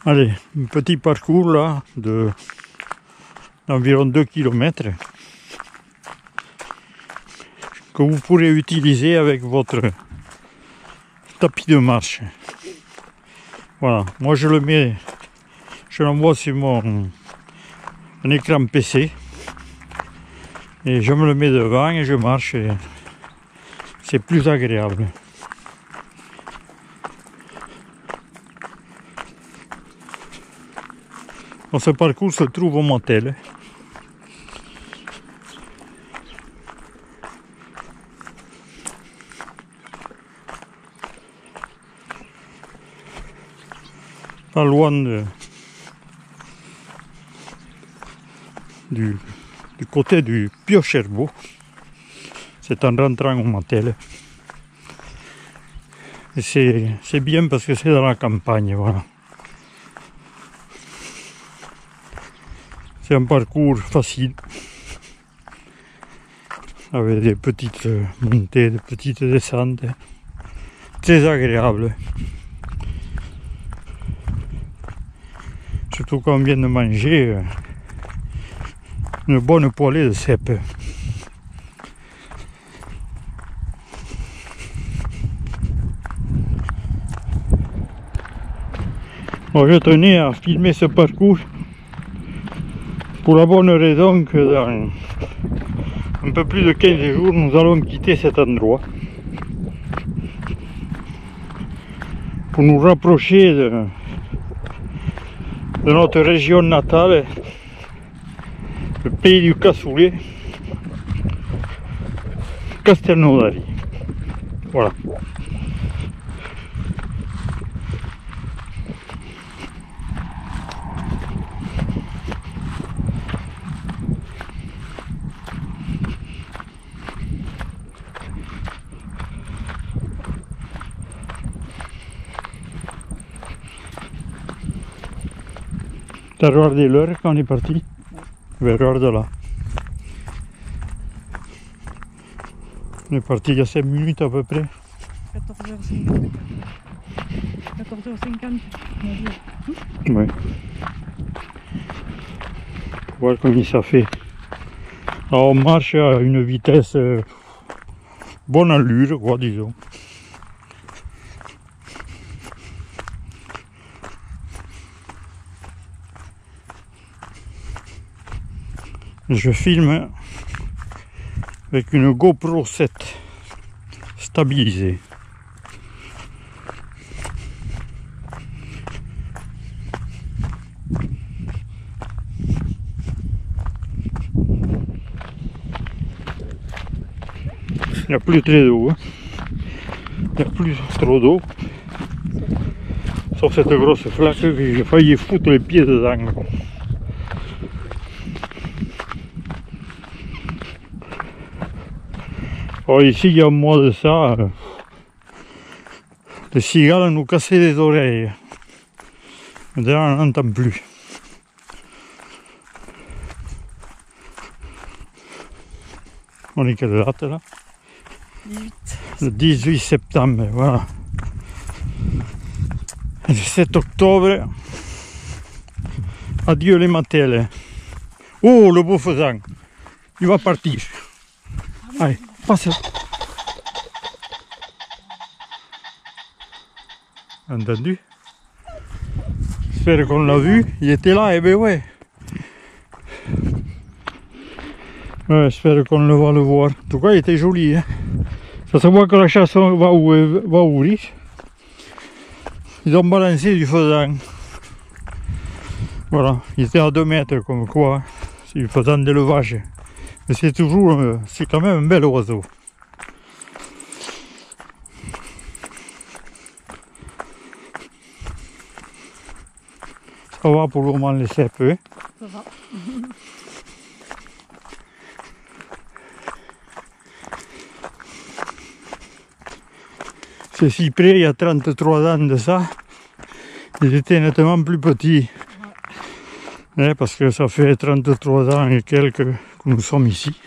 Allez, un petit parcours là d'environ 2 km que vous pourrez utiliser avec votre tapis de marche. Voilà, moi je l'envoie sur mon écran PC et je me le mets devant et je marche et c'est plus agréable. Bon, ce parcours se trouve au Montel. Pas loin du côté du Piocherbourg. C'est en rentrant au Montel. Et c'est bien parce que c'est dans la campagne, voilà. C'est un parcours facile, avec des petites montées, des petites descentes, très agréable. Surtout quand on vient de manger une bonne poêlée de cèpes. Bon, je tenais à filmer ce parcours pour la bonne raison que dans un peu plus de 15 jours, nous allons quitter cet endroit pour nous rapprocher de notre région natale, le pays du cassoulet, Castelnaudary. Voilà. T'as regardé l'heure quand on est parti? Vers l'heure de là. On est parti il y a 5 minutes à peu près. 14h50. 14h50. Ouais. Voir comme ça fait. Alors on marche à une vitesse bonne allure, quoi, disons. Je filme avec une GoPro 7 stabilisée. Il n'y a plus très d'eau, hein. Il n'y a plus trop d'eau. Sauf cette grosse flaque que j'ai failli foutre les pieds dedans. Alors ici, il y a un mois de ça, les cigales nous cassaient les oreilles. Maintenant, on n'entend plus. On est quelle date là? 18. Le 18 septembre, voilà. Et le 7 octobre, adieu les matelles. Oh, le beau faisan, il va partir. Allez, passe. Entendu? J'espère qu'on l'a vu, il était là, et ben ouais. Ouais, j'espère qu'on va le voir. En tout cas, il était joli, hein. Ça se voit que la chasse va ouvrir. Ils ont balancé du faisan. Voilà, il était à 2 mètres comme quoi, hein. C'est du faisan d'élevage. Mais c'est toujours, c'est quand même un bel oiseau. Ça va pour le moment les cèpes, hein. Ça va. Ces cyprès, il y a 33 ans de ça, ils étaient nettement plus petits. Ouais, parce que ça fait 33 ans et quelques que nous sommes ici.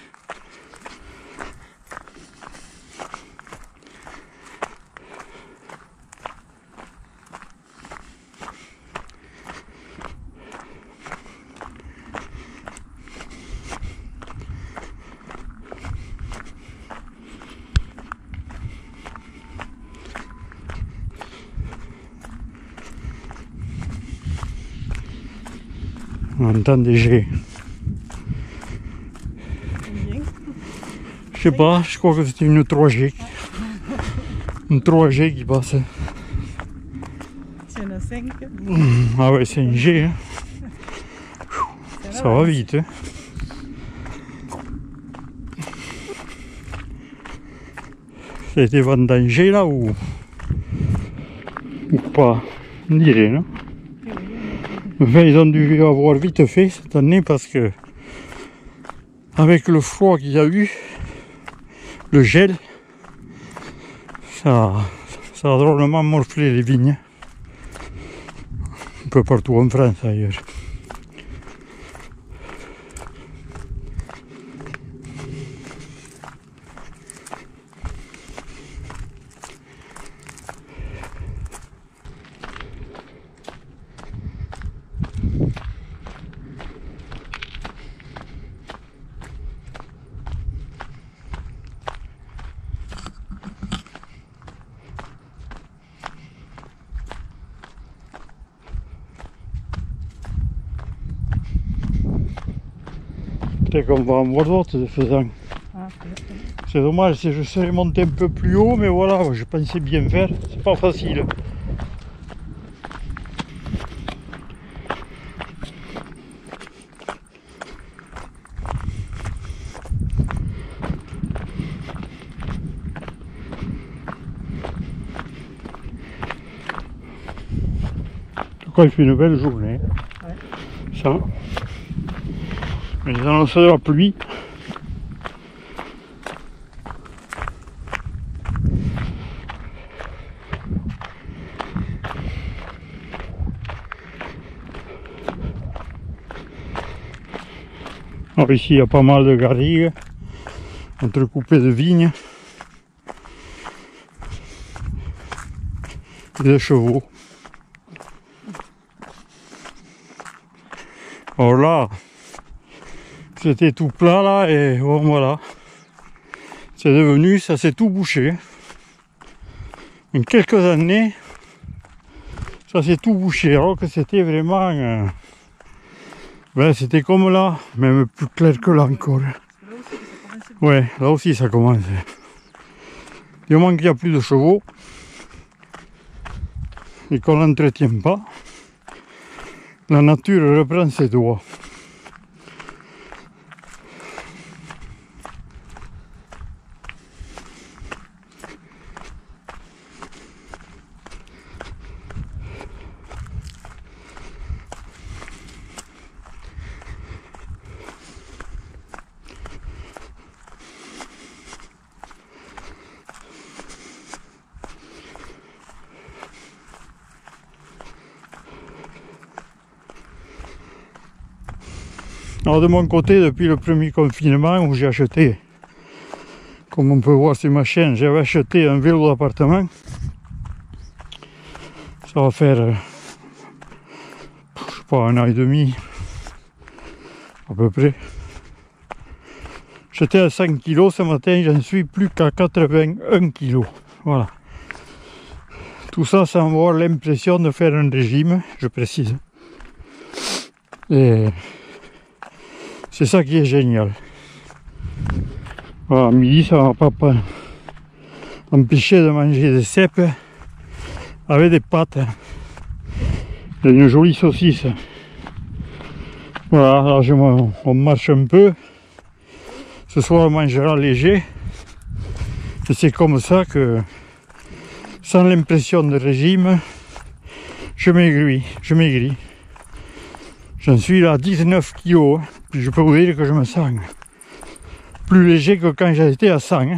On entend des jets. Combien? Je sais pas, je crois que c'était une 3G. Une 3G qui passe. S'il y en a 5, Ah ouais, c'est une G. Hein. Ça va vite. Hein. Ça a été vendangé là ou pas? On dirait, non? Enfin, ils ont dû avoir vite fait cette année parce que avec le froid qu'il y a eu, le gel, ça a drôlement morflé les vignes. Un peu partout en France ailleurs. Peut-être qu'on va en voir d'autres de faisant. Ah, peut-être. C'est dommage, si je serais monté un peu plus haut, mais voilà, je pensais bien faire, c'est pas facile. En tout cas, il fait une belle journée. Ouais. Ça. Mais ils annoncent de la pluie. Alors ici il y a pas mal de garrigues entrecoupées de vignes et de chevaux. Alors là, c'était tout plat là et bon, voilà, c'est devenu, ça s'est tout bouché. En quelques années, ça s'est tout bouché alors que c'était vraiment, ben, c'était comme là, même plus clair que là encore. Là aussi, ça commence bien. Ouais, là aussi ça commence. Du moment qu'il n'y a plus de chevaux et qu'on n'entretient pas, la nature reprend ses droits. Alors de mon côté, depuis le premier confinement où j'ai acheté, comme on peut voir sur ma chaîne, j'avais acheté un vélo d'appartement. Ça va faire, je sais pas, 1 an et demi, à peu près. J'étais à 5 kg ce matin, j'en suis plus qu'à 81 kg. Voilà. Tout ça sans avoir l'impression de faire un régime, je précise. Et c'est ça qui est génial. Voilà, à midi, ça ne va pas empêcher de manger des cèpes avec des pâtes et une jolie saucisse. Voilà, là on marche un peu. Ce soir on mangera léger. Et c'est comme ça que, sans l'impression de régime, je maigris. J'en suis là à 19 kg. Puis je peux vous dire que je me sens plus léger que quand j'étais à 100. Hein.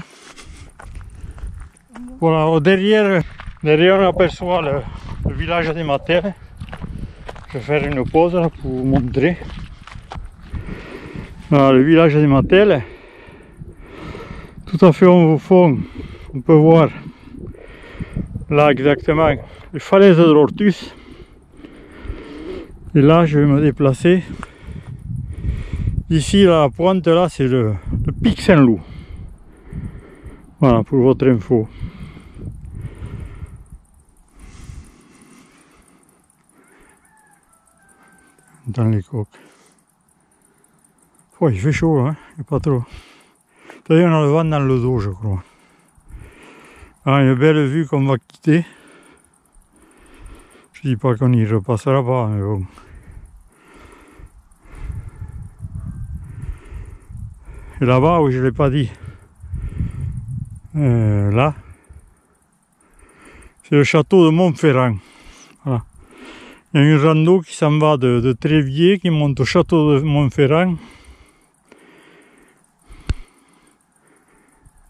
Voilà, alors derrière on aperçoit le village des Matelles. Je vais faire une pause là pour vous montrer. Voilà, le village des Matelles. Tout à fait au fond, on peut voir là exactement les falaises de l'Ortus. Et là, je vais me déplacer. Ici, là, la pointe, là, c'est le pic Saint-Loup. Voilà, pour votre info. dans les coques. Oh, il fait chaud, hein, il n'y a pas trop. D'ailleurs, on a le vent dans le dos, je crois. Ah, une belle vue qu'on va quitter. Je dis pas qu'on y repassera pas, mais bon. Et là-bas, où je ne l'ai pas dit, là, c'est le château de Montferrand. Voilà. Il y a une rando qui s'en va de Tréviers, qui monte au château de Montferrand.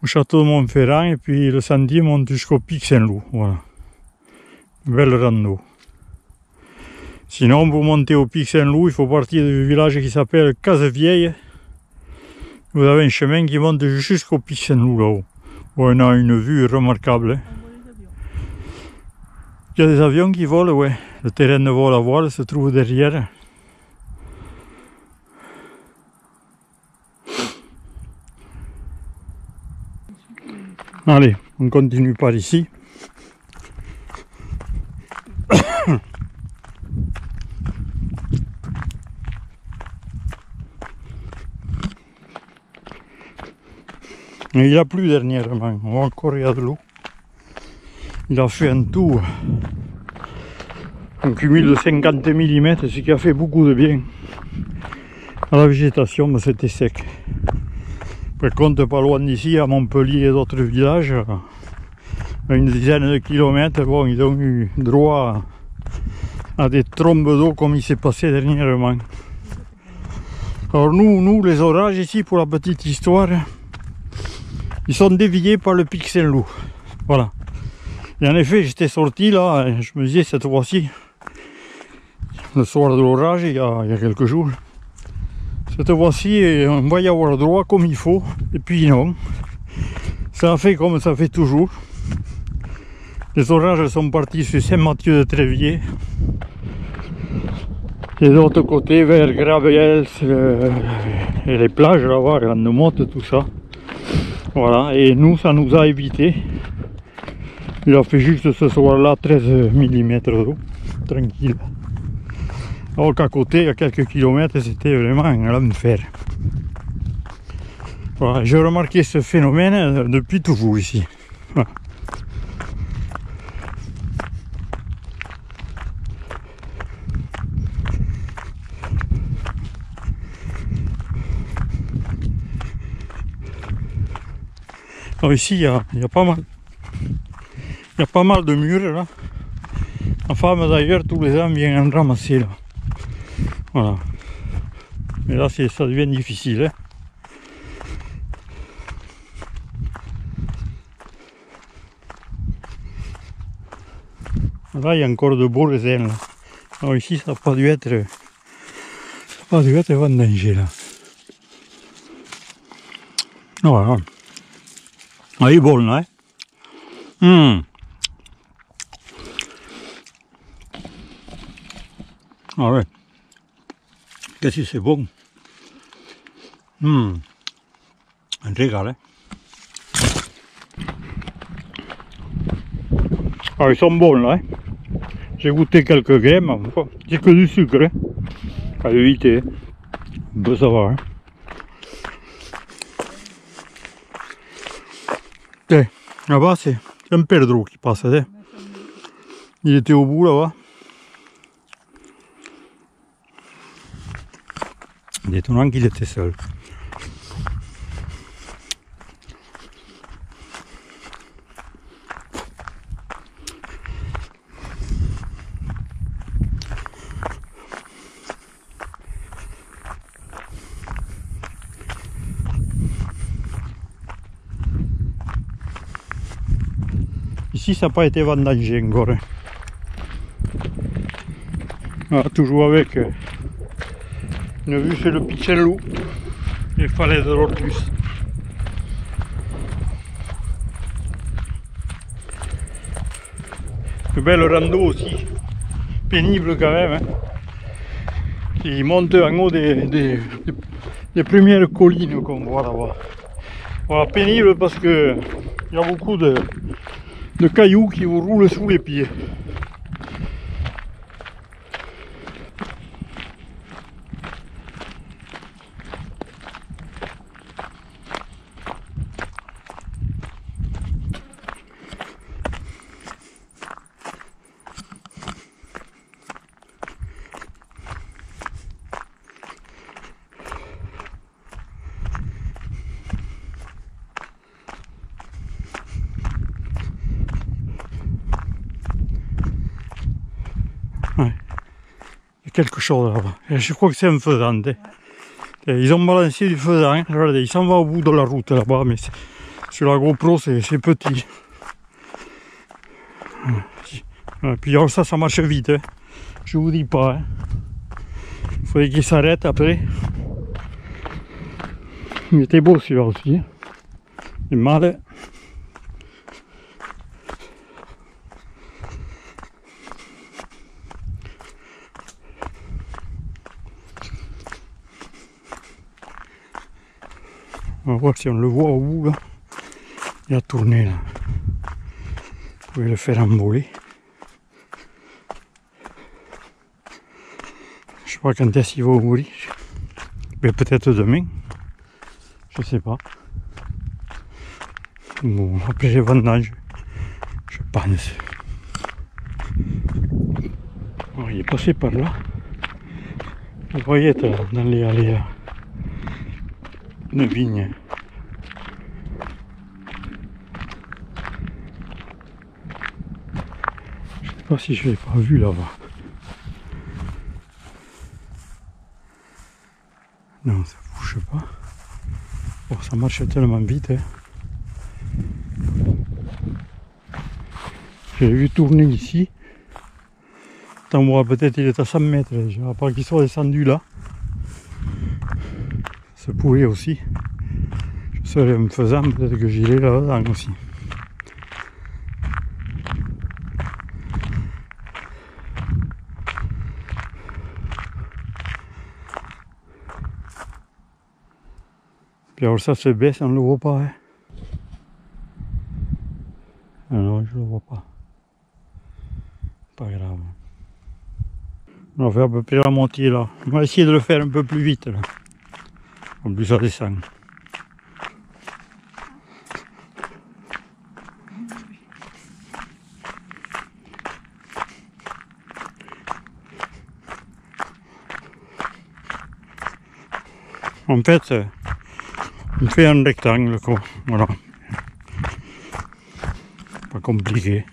Au château de Montferrand, et puis le sentier monte jusqu'au Pic Saint-Loup. Voilà. Belle rando. Sinon, pour monter au Pic Saint-Loup, il faut partir du village qui s'appelle Casevieille. Vous avez un chemin qui monte jusqu'au Pic Saint-Loup là-haut. Où on a une vue remarquable. Hein. Il y a des avions qui volent, ouais. Le terrain de vol à voile se trouve derrière. Allez, on continue par ici. Il a plu dernièrement, on voit encore il y a de l'eau. Il a fait un tout, un cumul de 50 mm, ce qui a fait beaucoup de bien à la végétation, mais c'était sec. Par contre, pas loin d'ici, à Montpellier et d'autres villages, à une dizaine de kilomètres, bon, ils ont eu droit à des trombes d'eau comme il s'est passé dernièrement. Alors nous, les orages ici, pour la petite histoire, ils sont déviés par le Pic Saint-Loup. Voilà. Et en effet, j'étais sorti là, et je me disais cette fois-ci, le soir de l'orage, il y a quelques jours, cette fois-ci, on va y avoir droit comme il faut. Et puis non, ça a fait comme ça fait toujours. Les orages sont partis sur Saint-Mathieu de Tréviers. Et de l'autre côté, vers Gravels et les plages là-bas, Grande Motte, tout ça. Voilà, et nous, ça nous a évité. Il a fait juste ce soir-là 13 mm d'eau, tranquille. Alors qu'à côté, à quelques kilomètres, c'était vraiment l'enfer. Voilà, j'ai remarqué ce phénomène depuis toujours ici. Voilà. Alors ici, il y a pas mal. Il y a pas mal de murs là. Ma femme d'ailleurs tous les ans vient en ramasser là. Voilà. Mais là ça devient difficile. Hein. Là il y a encore de beaux raisins là. Alors ici ça n'a pas dû être vendangé là. Voilà. Ah, il est bon là. Hein. Ah ouais. Qu'est-ce que c'est bon. Un régal. Hein. Ah, ils sont bons là. Hein. J'ai goûté quelques graines. C'est que du sucre. Hein. À éviter. On peut savoir. Hein. Là-bas, c'est un perdreau qui passe. Hein. Il était au bout là-bas. Étonnant qu'il était seul. Ici, ça n'a pas été vendangé encore. Ah, toujours avec une vue sur le Pic Saint-Loup et les falaises de l'Ortus. Une belle rando aussi, pénible quand même, hein, qui monte en haut des premières collines qu'on voit là-bas. Voilà, pénible parce que il y a beaucoup de cailloux qui vous roulent sous les pieds. Ouais. Il y a quelque chose là-bas. Et je crois que c'est un faisan. Ils ont balancé du faisan. Regardez, il s'en va au bout de la route là-bas, mais sur la GoPro c'est petit. Et puis alors ça marche vite. Hein. Je vous dis pas. Hein. Il faudrait qu'il s'arrête après. Il était beau celui-là aussi. Il est mal. On va voir si on le voit au bout là. Il a tourné là. Vous pouvez le faire envoler. Je sais pas quand est-ce qu'il va ouvrir. Mais peut-être demain. Je sais pas. Bon, après les vendanges, je pense. Alors, il est passé par là. Vous voyez dans les allées de vignes. Je sais pas si je l'ai pas vu là-bas. Non, ça bouge pas. Bon, ça marche tellement vite. Hein. J'ai vu tourner ici. Attends, moi, peut-être il est à 100 mètres déjà. À part qu'il soit descendu là. Ça pouvait aussi. Je serais me faisant, peut-être que j'irai là-dedans aussi. Puis alors ça se baisse, on ne le voit pas. Hein. Ah non, je ne le vois pas. Pas grave. On va faire à peu près la moitié là. On va essayer de le faire un peu plus vite là. En plus ça descend. En fait, on fait un rectangle quoi. Voilà. Pas compliqué.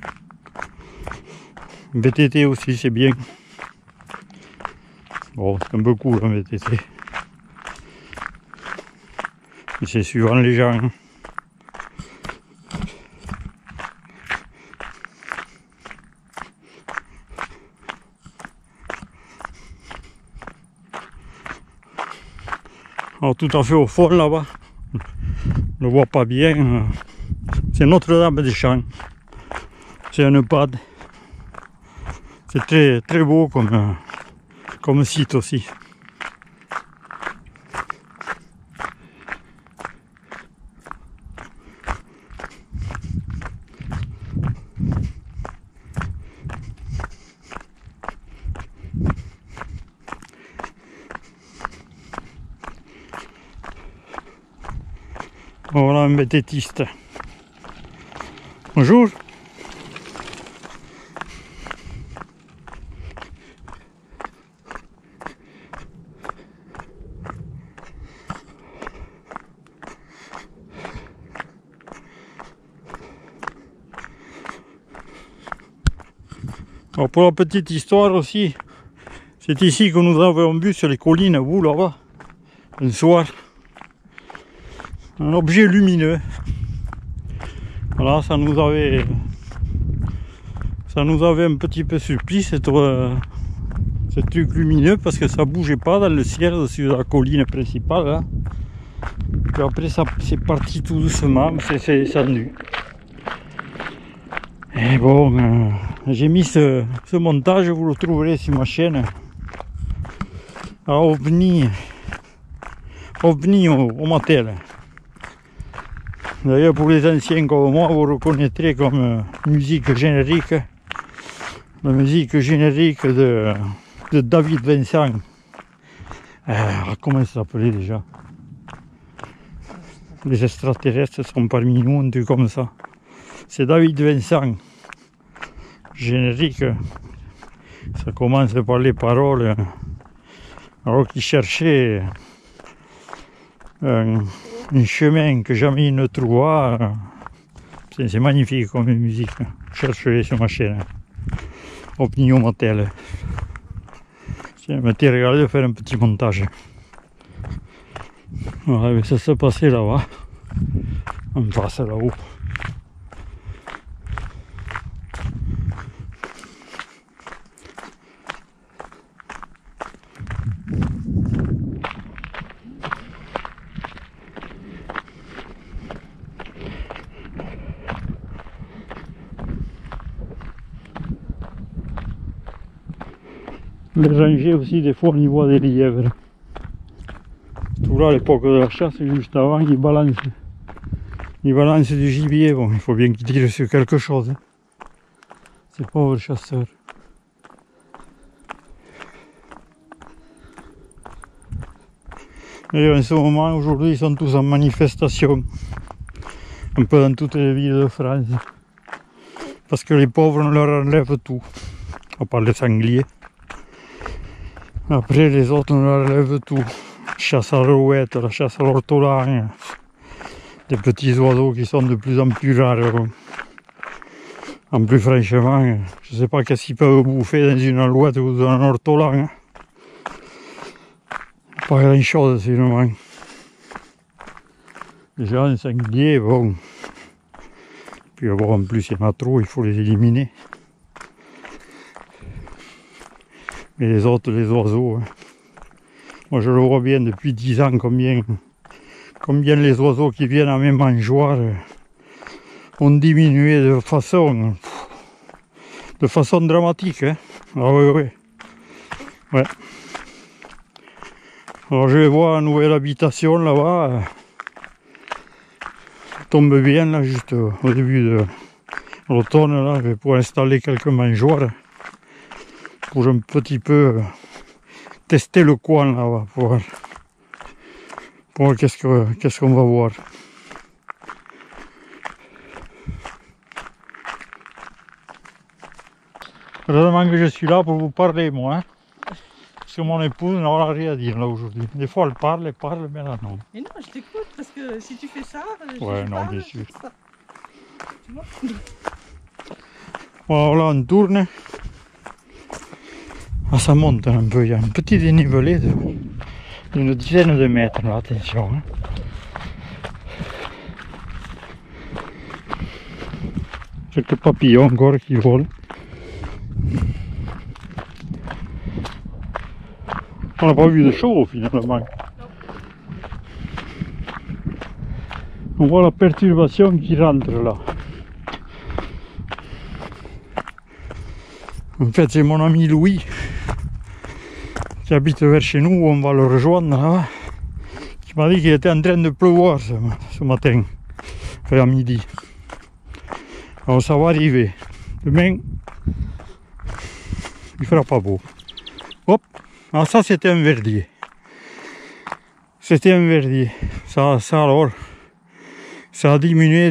VTT aussi c'est bien. Bon, c'est un peu cool un VTT. Mais c'est suivant les gens. Hein. Alors tout à fait au fond là-bas, on ne le voit pas bien. C'est Notre-Dame-des-Champs. C'est un EHPAD. C'est très, très beau comme site aussi. Voilà un vététiste. Bonjour. Alors pour la petite histoire aussi, c'est ici que nous avons vu sur les collines, vous là-bas, un soir, un objet lumineux. Voilà, ça nous avait un petit peu surpris ce truc lumineux parce que ça bougeait pas dans le ciel sur la colline principale. Là. Puis après ça c'est parti tout doucement, c'est descendu. Et bon, j'ai mis ce montage, vous le trouverez sur ma chaîne. À OVNI au Mattel. D'ailleurs pour les anciens comme moi, vous reconnaîtrez comme musique générique, la musique générique de David Vincent. Comment ça s'appelait déjà? Les extraterrestres sont parmi nous, un truc comme ça. C'est David Vincent. Générique. Ça commence par les paroles. Alors qu'il cherchait un chemin que jamais il ne trouva. C'est magnifique comme musique. Cherchez sur ma chaîne. OVNI au Mattel. Tiens, m'était régalé de faire un petit montage. Voilà, mais ça se passait là-bas, en face là-haut. Les rangées aussi, des fois on y voit des lièvres. Tout là, à l'époque de la chasse, juste avant, ils balancent du gibier. Bon, il faut bien qu'ils tirent sur quelque chose. Hein. Ces pauvres chasseurs. Et en ce moment, aujourd'hui, ils sont tous en manifestation. Un peu dans toutes les villes de France. Parce que les pauvres, on leur enlève tout. À part les sangliers. Après, les autres, on leur enlève tout. Chasse à l'alouette, la chasse à l'ortolan. Des petits oiseaux qui sont de plus en plus rares. En plus, franchement, je ne sais pas qu'est-ce qu'ils peuvent bouffer dans une alouette ou dans un ortolan. Pas grand chose, finalement. Déjà, un sanglier, bon. Puis bon, en plus, il y en a trop, il faut les éliminer. Mais les autres, les oiseaux, moi je le vois bien depuis 10 ans combien les oiseaux qui viennent à mes mangeoires ont diminué de façon dramatique. Hein. Ah oui, oui. Ouais. Alors je vais voir une nouvelle habitation là-bas. Tombe bien là, juste au début de l'automne là, je vais pouvoir installer quelques mangeoires pour un petit peu tester le coin là-bas pour voir qu'est-ce qu'on va voir. Heureusement que je suis là pour vous parler moi. Hein. Parce que mon épouse n'aura rien à dire là aujourd'hui. Des fois elle parle, mais là non. Mais non, je t'écoute parce que si tu fais ça, ouais, non, parle, bien sûr. Ça. Tu vois? Alors là on tourne. Ah, ça monte un peu, il y a un petit dénivelé d'une dizaine de mètres là, attention. Hein. Quelques papillons encore qui volent. On n'a pas vu de chevaux finalement. On voit la perturbation qui rentre là. En fait, c'est mon ami Louis qui habite vers chez nous, on va le rejoindre là, qui m'a dit qu'il était en train de pleuvoir ce matin, enfin à midi. Alors ça va arriver. Demain, il fera pas beau. Hop, alors ça c'était un verdier. C'était un verdier. Ça alors, ça a diminué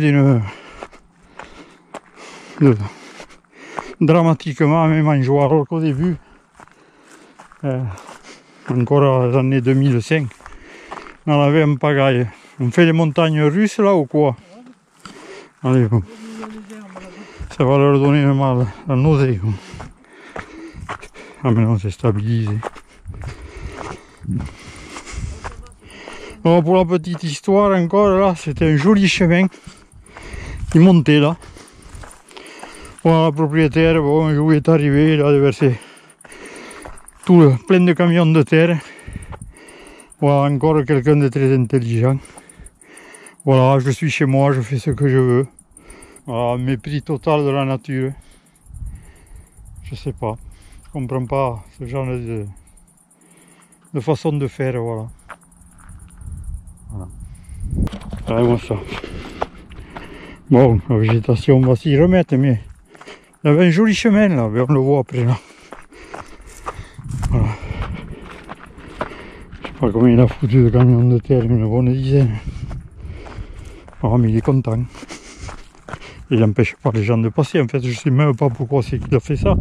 dramatiquement mes mangeoires, alors qu'au début, encore à l'année 2005, on avait un pagaille. On fait les montagnes russes là ou quoi? Allez, bon. Ça va leur donner le mal, la nausée. Ah mais non, c'est stabilisé. Bon, pour la petite histoire encore, là, c'était un joli chemin qui montait là. Bon, la propriétaire, bon, un jour est arrivé, il a déversé plein de camions de terre. Voilà, encore quelqu'un de très intelligent. Voilà, je suis chez moi, je fais ce que je veux. Voilà, mépris total de la nature. Je sais pas, je comprends pas ce genre de façon de faire, voilà. Voilà. Regardez-moi ça. Bon, la végétation va s'y remettre, mais il y avait un joli chemin là, on le voit après là. Voilà. Je sais pas combien il a foutu de camions de terre, une bonne dizaine. Oh, mais il est content. Il n'empêche pas les gens de passer, en fait je sais même pas pourquoi c'est qu'il a fait ça.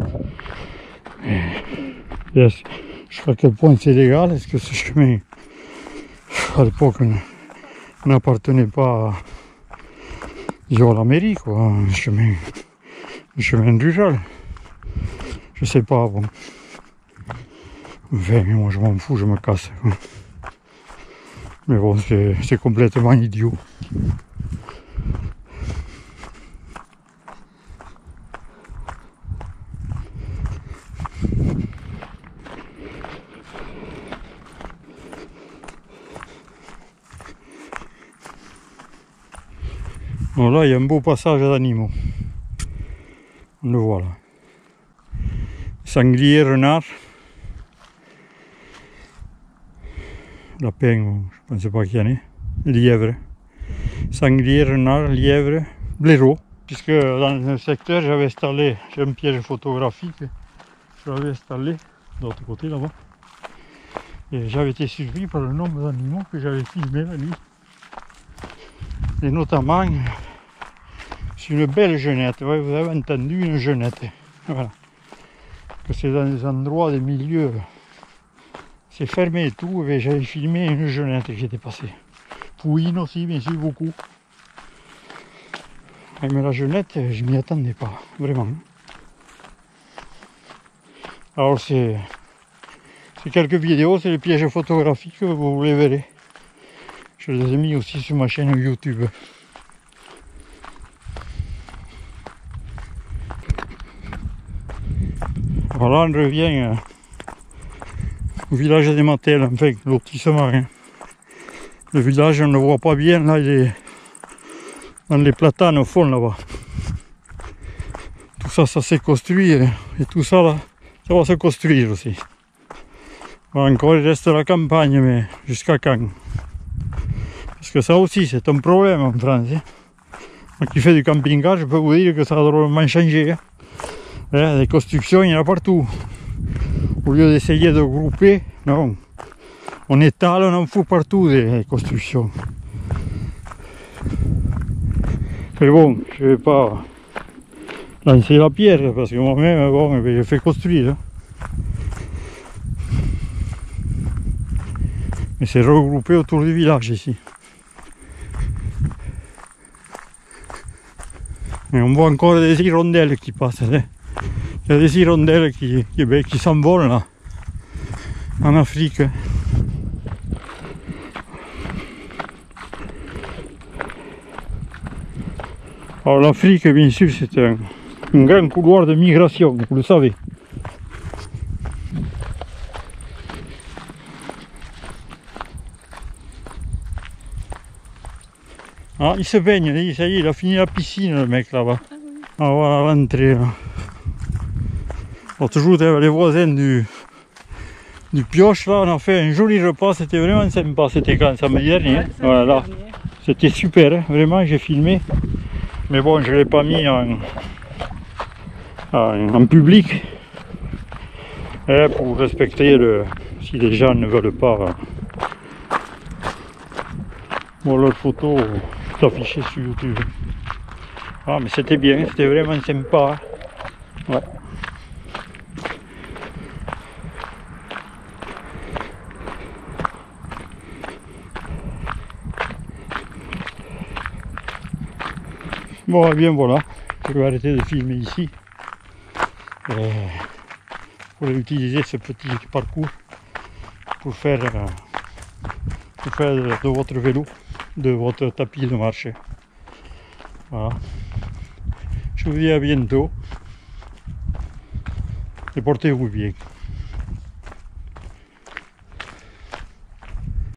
Je sais pas à quel point c'est légal, est-ce que ce chemin à l'époque n'appartenait pas à la mairie quoi, un chemin rural. Je sais pas, bon. Enfin, moi je m'en fous, je me casse. Mais bon, c'est complètement idiot. Bon, là, il y a un beau passage d'animaux. On le voit là. Sanglier, renard. Lapin, je ne sais pas qui y en est. Lièvre. Sanglier, renard, lièvre, blaireau. Puisque dans le secteur, j'avais installé, j'ai un piège photographique. Je l'avais installé de l'autre côté là-bas. Et j'avais été surpris par le nombre d'animaux que j'avais filmés la nuit. Et notamment sur une belle genette. Ouais, vous avez entendu, une genette. Voilà. Que c'est dans des endroits, des milieux, c'est fermé et tout. Et j'avais filmé une genette qui était passée. Pouine aussi, bien sûr, beaucoup. Mais la genette, je m'y attendais pas, vraiment. Alors c'est quelques vidéos, c'est les pièges photographiques, vous les verrez. Je les ai mis aussi sur ma chaîne YouTube. Voilà, on revient au village des Matels, enfin lotissement. Hein. Le village, on ne le voit pas bien, là il est dans les platanes au fond là-bas. Tout ça, ça s'est construit et tout ça là, ça va se construire aussi. Bon, encore il reste la campagne, mais jusqu'à quand? Parce que ça aussi c'est un problème en France. Hein. Moi qui fais du camping-car, je peux vous dire que ça a drôlement changé. Hein. Les constructions, il y en a partout. Au lieu d'essayer de grouper, non. On étale, on en fout partout des constructions. Mais bon, je ne vais pas lancer la pierre parce que moi-même, bon, je fais construire. Hein. Mais c'est regroupé autour du village ici. Mais on voit encore des hirondelles qui passent. Hein. Il y a des hirondelles qui s'envolent là, en Afrique. Alors l'Afrique, bien sûr, c'est un grand couloir de migration, vous le savez. Ah, il se baigne, ça y est, il a fini la piscine, le mec là-bas. Ah voilà l'entrée là. L'autre jour, les voisins du Pioche, là, on a fait un joli repas, c'était vraiment sympa, c'était quand samedi dernier. Ouais, voilà, c'était super, hein, vraiment, j'ai filmé. Mais bon, je ne l'ai pas mis en public. Pour respecter si les gens ne veulent pas leurs photos s'afficher sur YouTube. Ah, mais c'était bien, c'était vraiment sympa. Hein. Ouais. Bon, et bien voilà, je vais arrêter de filmer ici pour utiliser ce petit parcours pour faire de votre vélo, de votre tapis de marche. Voilà. Je vous dis à bientôt et portez-vous bien.